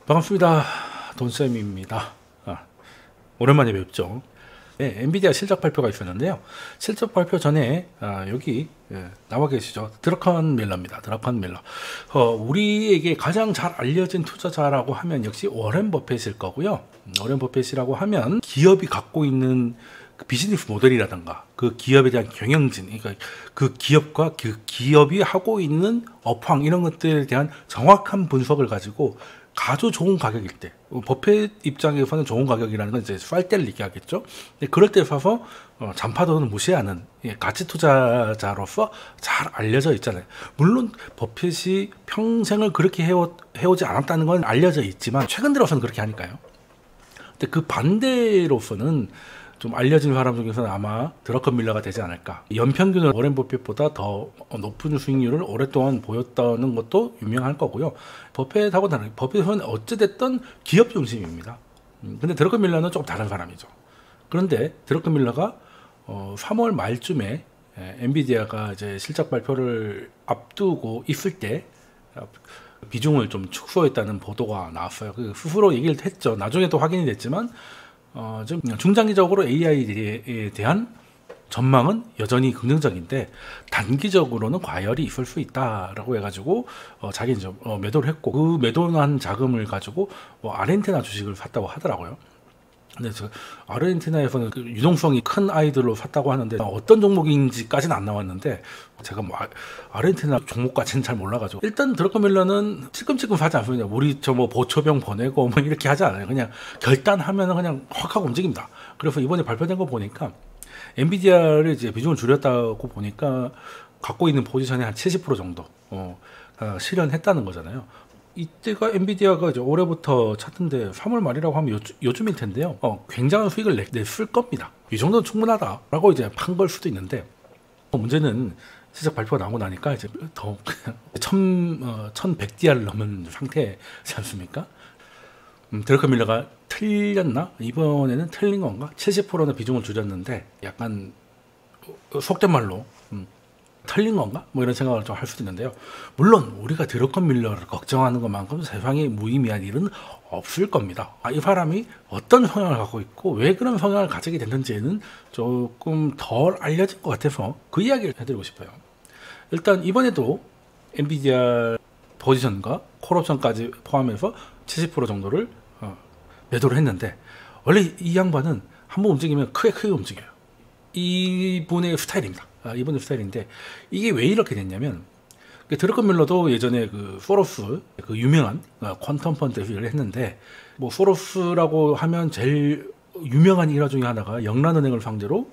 반갑습니다. 돈쌤입니다. 오랜만에 뵙죠. 네, 엔비디아 실적 발표가 있었는데요. 실적 발표 전에 여기 나와 계시죠. 드라컨 밀러입니다. 드라컨 밀러. 우리에게 가장 잘 알려진 투자자라고 하면 역시 워렌 버핏일 거고요. 워렌 버핏이라고 하면 기업이 갖고 있는 그 비즈니스 모델이라든가 그 기업에 대한 경영진, 그러니까 그 기업과 그 기업이 하고 있는 업황 이런 것들에 대한 정확한 분석을 가지고 아주 좋은 가격일 때, 버핏 입장에서는 좋은 가격이라는 건 이제 쌀 때를 얘기하겠죠. 근데 그럴 때 사서 잔파도는 무시하는 가치 투자자로서 잘 알려져 있잖아요. 물론 버핏이 평생을 그렇게 해오지 않았다는 건 알려져 있지만 최근 들어서는 그렇게 하니까요. 근데 그 반대로서는 좀 알려진 사람 중에서는 아마 드라컨 밀러가 되지 않을까. 연평균은 워렌 버핏보다 더 높은 수익률을 오랫동안 보였다는 것도 유명할 거고요. 버핏하고 다른, 버핏은 어찌됐든 기업 중심입니다. 근데 드라컨 밀러는 조금 다른 사람이죠. 그런데 드라컨 밀러가 3월 말쯤에 엔비디아가 이제 실적 발표를 앞두고 있을 때 비중을 좀 축소했다는 보도가 나왔어요. 그 스스로 얘기를 했죠. 나중에 또 확인이 됐지만 좀 중장기적으로 AI에 대한 전망은 여전히 긍정적인데 단기적으로는 과열이 있을 수 있다라고 해가지고 자기는 좀 매도를 했고, 그 매도한 자금을 가지고 아르헨티나 주식을 샀다고 하더라고요. 근데 아르헨티나에서는 그 유동성이 큰 아이들로 샀다고 하는데 어떤 종목인지까지는 안 나왔는데 제가 아르헨티나 종목까지는 잘 몰라가지고, 일단 드라컨 밀러는 찔끔찔끔 사지 않습니다. 우리 보초병 보내고 이렇게 하지 않아요. 그냥 결단하면 그냥 확 하고 움직입니다. 그래서 이번에 발표된 거 보니까 엔비디아를 이제 비중을 줄였다고 보니까 갖고 있는 포지션의 한 70% 정도 실현했다는 거잖아요. 이때가 엔비디아가 이제 올해부터 찾던데 3월 말이라고 하면 요즘일 텐데요. 굉장한 수익을 냈을 겁니다. 이 정도는 충분하다라고 이제 판 걸 수도 있는데, 문제는 실적 발표가 나오고 나니까 이제 더 1100DR을 넘은 상태지 않습니까? 드라컨 밀러가 틀렸나? 이번에는 틀린 건가? 70%는 비중을 줄였는데 약간 속된 말로 틀린 건가? 이런 생각을 좀 할 수도 있는데요. 물론 우리가 드라컨 밀러를 걱정하는 것만큼 세상에 무의미한 일은 없을 겁니다. 이 사람이 어떤 성향을 갖고 있고 왜 그런 성향을 가지게 됐는지는 조금 덜 알려진 것 같아서 그 이야기를 해드리고 싶어요. 일단 이번에도 엔비디아 포지션과 콜옵션까지 포함해서 70% 정도를 매도를 했는데, 원래 이 양반은 한번 움직이면 크게 움직여요. 이분의 스타일입니다. 이분의 스타일인데, 이게 왜 이렇게 됐냐면, 드라컨 밀러도 예전에 그 소로스, 그 유명한 퀀텀 펀드에서 일을 했는데, 소로스라고 하면 제일 유명한 일화 중에 하나가 영란은행을 상대로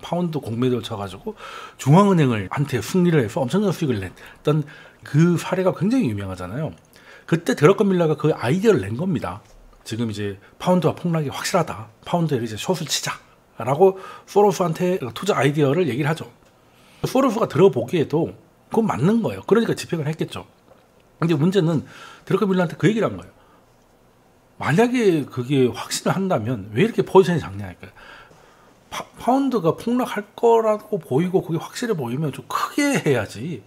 파운드 공매도를 쳐가지고 중앙은행한테 승리를 해서 엄청난 수익을 냈던 그 사례가 굉장히 유명하잖아요. 그때 드라컨 밀러가 그 아이디어를 낸 겁니다. 지금 이제 파운드와 폭락이 확실하다. 파운드에 이제 숏을 치자. 라고 소로스한테 투자 아이디어를 얘기를 하죠. 소로스가 들어보기에도 그건 맞는 거예요. 그러니까 집행을 했겠죠. 근데 문제는 드라컨 밀러한테 그 얘기를 한 거예요. 만약에 그게 확신을 한다면 왜 이렇게 포지션이 작냐니까요. 파운드가 폭락할 거라고 보이고 그게 확실해 보이면 좀 크게 해야지,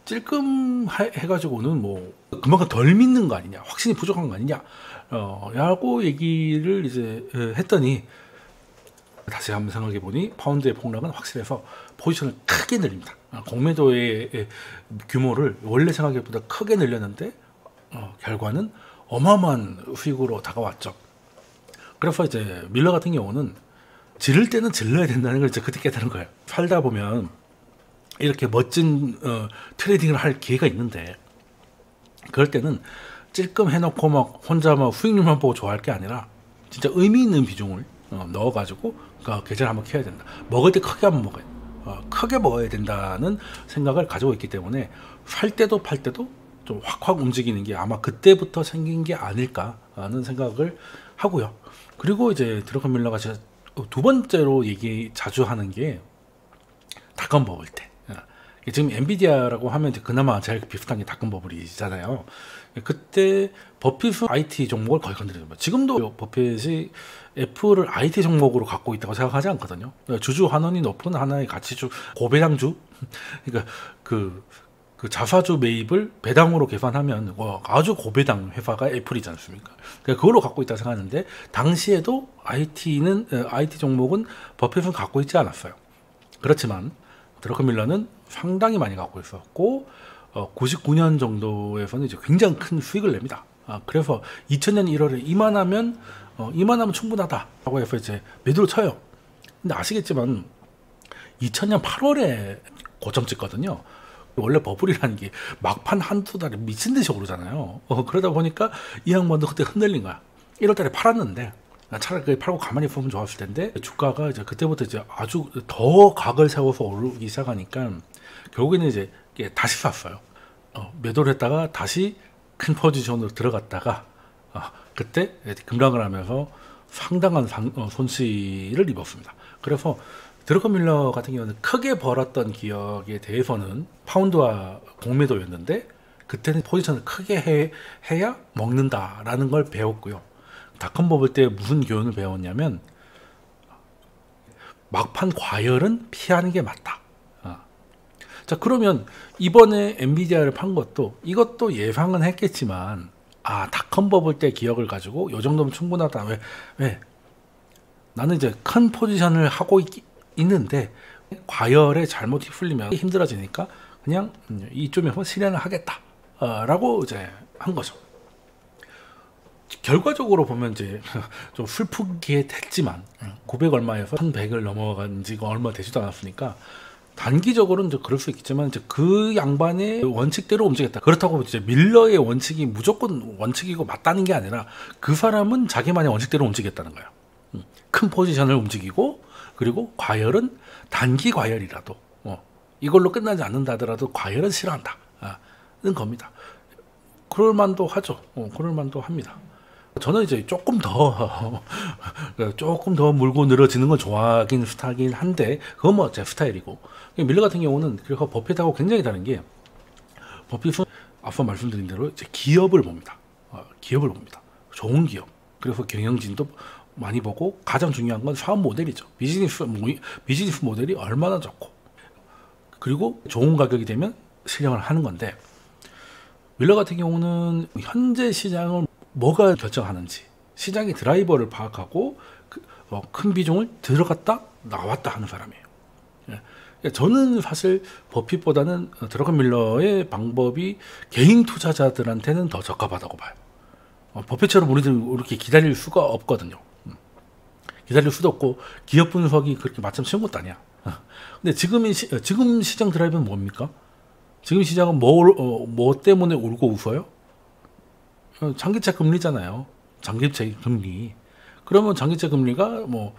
찔끔 해가지고는 그만큼 덜 믿는 거 아니냐, 확신이 부족한 거 아니냐 라고 얘기를 이제 했더니, 다시 한번 생각해 보니 파운드의 폭락은 확실해서 포지션을 크게 늘립니다. 공매도의 규모를 원래 생각보다 크게 늘렸는데 결과는 어마어마한 수익으로 다가왔죠. 그래서 이제 밀러 같은 경우는 지를 때는 질러야 된다는 걸 이제 그때 깨달은 거예요. 살다 보면 이렇게 멋진 트레이딩을 할 기회가 있는데, 그럴 때는 찔끔 해놓고 혼자 수익률만 보고 좋아할 게 아니라 진짜 의미 있는 비중을 넣어가지고 계좌를 한번 켜야 된다. 먹을 때 크게 한번 먹어야 돼. 크게 먹어야 된다는 생각을 가지고 있기 때문에 살 때도 팔 때도 좀 확 움직이는 게 아마 그때부터 생긴 게 아닐까 하는 생각을 하고요. 그리고 이제 드라컨 밀러가 제가 두 번째로 자주 하는 게 닷컴 버블 때. 지금 엔비디아라고 하면 그나마 제일 비슷한 게 닷컴 버블이잖아요. 그때 버핏은 IT 종목을 거의 건드립니다. 지금도 버핏이 애플을 IT 종목으로 갖고 있다고 생각하지 않거든요. 주주 환원이 높은 하나의 가치주, 고배당주. 그러니까 그 그 자사주 매입을 배당으로 계산하면 아주 고배당 회사가 애플이지 않습니까? 그걸로 갖고 있다 생각하는데 당시에도 IT 종목은 버핏은 갖고 있지 않았어요. 그렇지만 드러커밀러는 상당히 많이 갖고 있었고 99년 정도에서는 이제 굉장히 큰 수익을 냅니다. 그래서 2000년 1월에 이만하면 충분하다라고 해서 이제 매도를 쳐요. 근데 아시겠지만 2000년 8월에 고점 찍거든요. 원래 버블이라는 게 막판 한두 달에 미친 듯이 오르잖아요. 그러다 보니까 이 양반도 그때 흔들린 거야. 1월 달에 팔았는데 차라리 팔고 가만히 있으면 좋았을 텐데 주가가 이제 그때부터 이제 아주 더 각을 세워서 오르기 시작하니까 결국에는 이제 다시 샀어요. 매도를 했다가 다시 큰 포지션으로 들어갔다가 그때 급락을 하면서 상당한 손실을 입었습니다. 그래서 드러커밀러 같은 경우는 크게 벌었던 기억에 대해서는 파운드와 공매도였는데 그때는 포지션을 크게 해야 먹는다라는 걸 배웠고요. 닷컴 버블 때 무슨 교훈을 배웠냐면 막판 과열은 피하는 게 맞다. 자, 그러면 이번에 엔비디아를 판 것도 이것도 예상은 했겠지만 닷컴 버블 때 기억을 가지고 요 정도면 충분하다. 왜? 나는 이제 큰 포지션을 하고 있는데 과열에 잘못 휩쓸리면 힘들어지니까 그냥 이쯤에서 실현을 하겠다 라고 이제 한 거죠. 결과적으로 보면 이제 좀 슬프게 됐지만 900 얼마에서 1100을 넘어간 지가 얼마 되지도 않았으니까 단기적으로는 이제 그럴 수 있겠지만 이제 그 양반의 원칙대로 움직였다. 그렇다고 이제 밀러의 원칙이 무조건 원칙이고 맞다는 게 아니라 그 사람은 자기만의 원칙대로 움직였다는 거예요. 큰 포지션을 움직이고 그리고 과열은 단기 과열이라도 이걸로 끝나지 않는다 하더라도 과열은 싫어한다는 겁니다. 그럴만도 하죠. 그럴만도 합니다. 저는 이제 조금 더 물고 늘어지는 걸 좋아하긴 스타긴 한데 그건 뭐 제 스타일이고 밀러 같은 경우는 그래서 버핏하고 굉장히 다른 게 버핏은 앞서 말씀드린 대로 이제 기업을 봅니다. 좋은 기업. 그래서 경영진도 많이 보고 가장 중요한 건 사업 모델이죠. 비즈니스 모델이 얼마나 좋고 그리고 좋은 가격이 되면 실행을 하는 건데 밀러 같은 경우는 현재 시장을 뭐가 결정하는지 시장의 드라이버를 파악하고 큰 비중을 들어갔다 나왔다 하는 사람이에요. 저는 사실 버핏보다는 드러커밀러의 방법이 개인 투자자들한테는 더 적합하다고 봐요. 버핏처럼 우리들은 이렇게 기다릴 수가 없거든요. 기다릴 수도 없고 기업 분석이 그렇게 마침 쉬운 것도 아니야. 근데 지금 시장 드라이브는 뭡니까? 지금 시장은 뭐 때문에 울고 웃어요? 장기채 금리잖아요. 장기채 금리. 그러면 장기채 금리가 뭐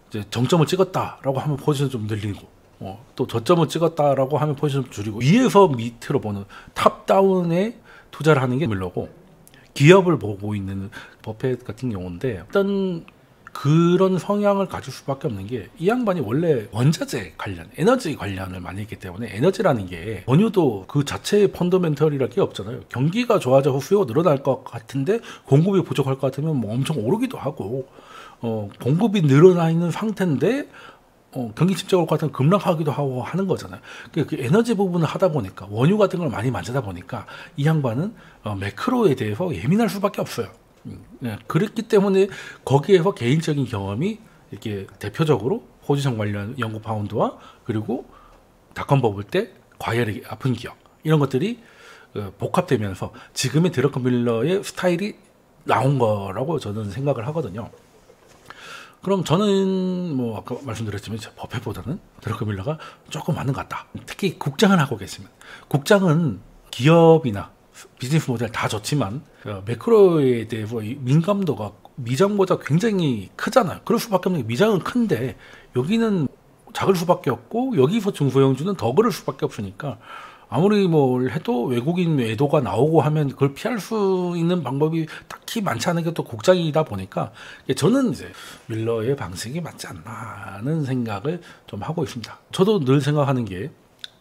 이제 정점을 찍었다라고 하면 포지션 좀 늘리고, 또 저점을 찍었다라고 하면 포지션 좀 줄이고, 위에서 밑으로 보는 탑다운에 투자를 하는 게 밀러고, 기업을 보고 있는 버핏 같은 경우인데, 일단 그런 성향을 가질 수밖에 없는 게 이 양반이 원래 원자재 관련, 에너지 관련을 많이 했기 때문에 에너지라는 게 원유도 그 자체의 펀더멘털이랄 게 없잖아요. 경기가 좋아져서 수요가 늘어날 것 같은데 공급이 부족할 것 같으면 뭐 엄청 오르기도 하고 공급이 늘어나 있는 상태인데 경기 침체 올 것 같으면 급락하기도 하고 하는 거잖아요. 그 에너지 부분을 하다 보니까 원유 같은 걸 많이 만지다 보니까 이 양반은 매크로에 대해서 예민할 수밖에 없어요. 그렇기 때문에 거기에서 개인적인 경험이 이렇게 대표적으로 포지션 관련 연구 파운드와 그리고 닷컴 버블 때 과열이 아픈 기업 이런 것들이 복합되면서 지금의 드러커밀러의 스타일이 나온 거라고 저는 생각을 하거든요. 그럼 저는 뭐 아까 말씀드렸지만 버핏보다는 드러커밀러가 조금 맞는 것 같다. 특히 국장을 하고 계시면 국장은 기업이나 비즈니스 모델 다 좋지만 매크로에 대해서 민감도가 미장보다 굉장히 크잖아요. 그럴 수밖에 없는 게 미장은 큰데 여기는 작을 수밖에 없고 여기서 중소형주는 더 그럴 수밖에 없으니까 아무리 뭘 해도 외국인 외도가 나오고 하면 그걸 피할 수 있는 방법이 딱히 많지 않은 게 또 국장이다 보니까 저는 이제 밀러의 방식이 맞지 않나 하는 생각을 좀 하고 있습니다. 저도 늘 생각하는 게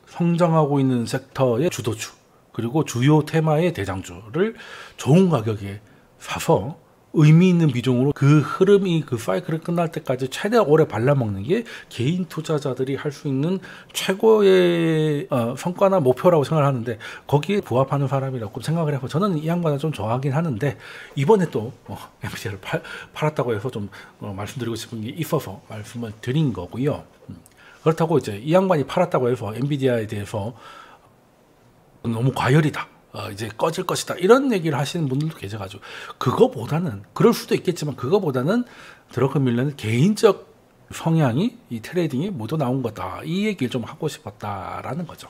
성장하고 있는 섹터의 주도주 그리고 주요 테마의 대장주를 좋은 가격에 사서 의미 있는 비중으로 그 흐름이 그 사이클이 끝날 때까지 최대한 오래 발라먹는 게 개인 투자자들이 할 수 있는 최고의 성과나 목표라고 생각을 하는데 거기에 부합하는 사람이라고 생각을 해서 저는 이 양반을 좀 좋아하긴 하는데 이번에 또 엔비디아를 팔았다고 해서 좀 말씀드리고 싶은 게 있어서 말씀을 드린 거고요. 그렇다고 이제 이 양반이 팔았다고 해서 엔비디아에 대해서 너무 과열이다. 이제 꺼질 것이다. 이런 얘기를 하시는 분들도 계셔가지고 그거보다는 그럴 수도 있겠지만 그거보다는 드러큰 밀러는 개인적 성향이 이 트레이딩이 묻어 나온 거다. 이 얘기를 좀 하고 싶었다라는 거죠.